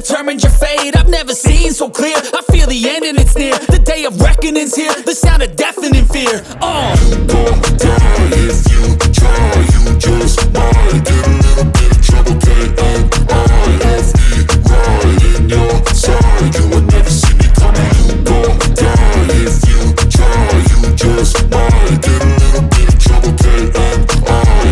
determined your fate. I've never seen so clear. I feel the end and it's near. The day of reckoning's here. The sound of deafening fear. You gon' die if you try. You just might get a little bit of trouble. K-N-I-F-E, right in your side. You will never see me coming. You gon' die if you try. You just might get a little bit of trouble. K-N-I-F-E,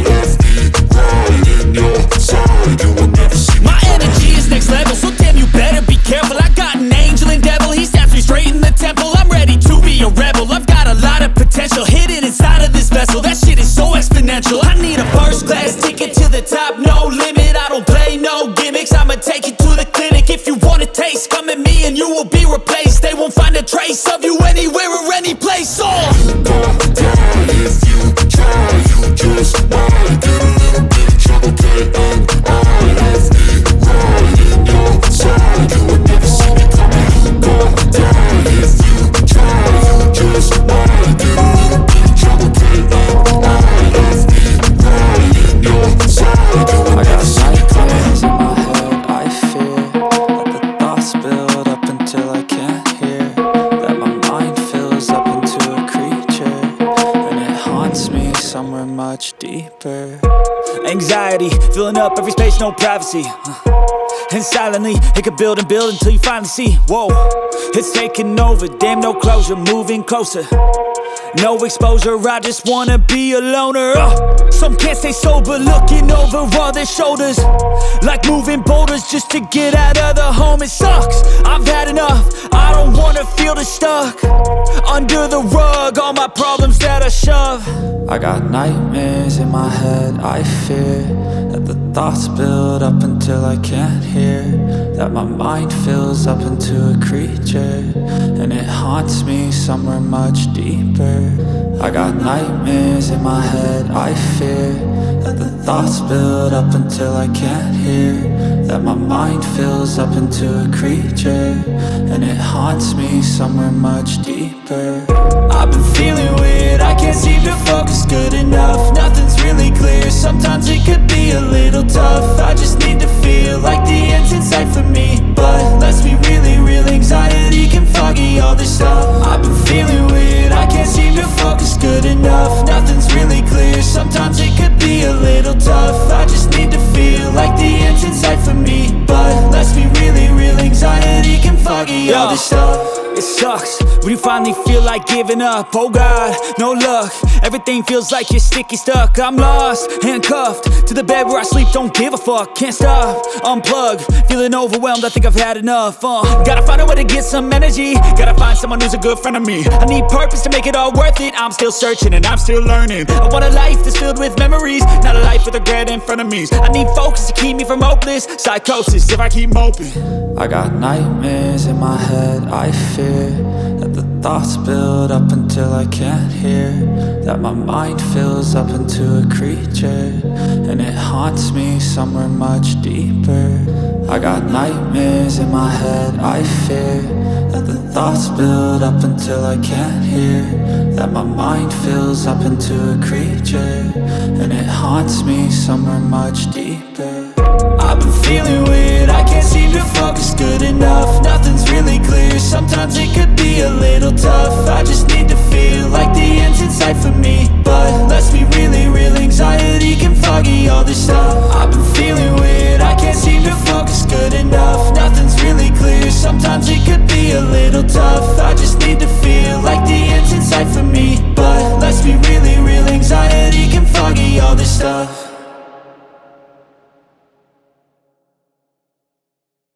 right in your side. You will never see me My energy is next level, so damn you better be careful. I got an angel and devil, he snaps me straight in the temple. I'm ready to be a rebel, I've got a lot of potential hidden inside of this vessel. That shit is so exponential. I need a first class ticket to the top, no limit. I don't play no gimmicks, I'ma take you to the clinic. If you want a taste, come at me and you will be replaced. They won't find a trace of you anywhere or any place. You gon' die if you try. You just might get a little bit of trouble. K-N-I-F-E, right in your side. You will never see me coming. You gon' die if you try. You just might get a little bit of trouble. K-N-I-F-E, right in your side. You will never see me coming. In my head, I fear that the thoughts build up until I can't hear. That my mind fills up into a creature, and it haunts me somewhere much deeper. Anxiety, filling up every space, no privacy. And silently, it could build and build until you finally see. Whoa, it's taking over, damn no closure, moving closer. No exposure, I just wanna be a loner. Some can't stay sober, looking over all their shoulders, like moving boulders just to get out of the home. It sucks, I've had enough, I don't wanna feel the stuck under the rug, all my problems that I shove. I got nightmares in my head, I fear that the thoughts build up until I can't hear. That my mind fills up into a creature, and it haunts me somewhere much deeper. I got nightmares in my head, I fear that the thoughts build up until I can't hear. That my mind fills up into a creature, and it haunts me somewhere much deeper. I've been feeling weird, I can't seem to focus good enough. Nothing's really clear, sometimes it could be a little tough. I just need to feel like the end's in sight for me, but let's be really real, anxiety can foggy all this stuff. I've been feeling weird, I can't seem to focus good enough. Nothing's really clear, sometimes it could be a little tough. I just need to feel like the end's in sight for me, but let's be really real, anxiety can foggy all this stuff. It sucks when you finally feel like giving up. Oh God, no luck, everything feels like you're sticky stuck. I'm lost, handcuffed to the bed where I sleep, don't give a fuck. Can't stop, unplug, feeling overwhelmed, I think I've had enough. Gotta find a way to get some energy, gotta find someone who's a good friend of me. I need purpose to make it all worth it, I'm still searching and I'm still learning. I want a life that's filled with memories, not a life with regret in front of me. I need focus to keep me from hopeless psychosis if I keep moping. I got nightmares in my head, I fear that the thoughts build up until I can't hear. That my mind fills up into a creature, and it haunts me somewhere much deeper. I got nightmares in my head, I fear that the thoughts build up until I can't hear. That my mind fills up into a creature, and it haunts me somewhere much deeper. I've been feeling weird, I can't seem to focus good enough. Nothing's really clear, sometimes it could be a little tough. I just need to feel like the end's in sight for me,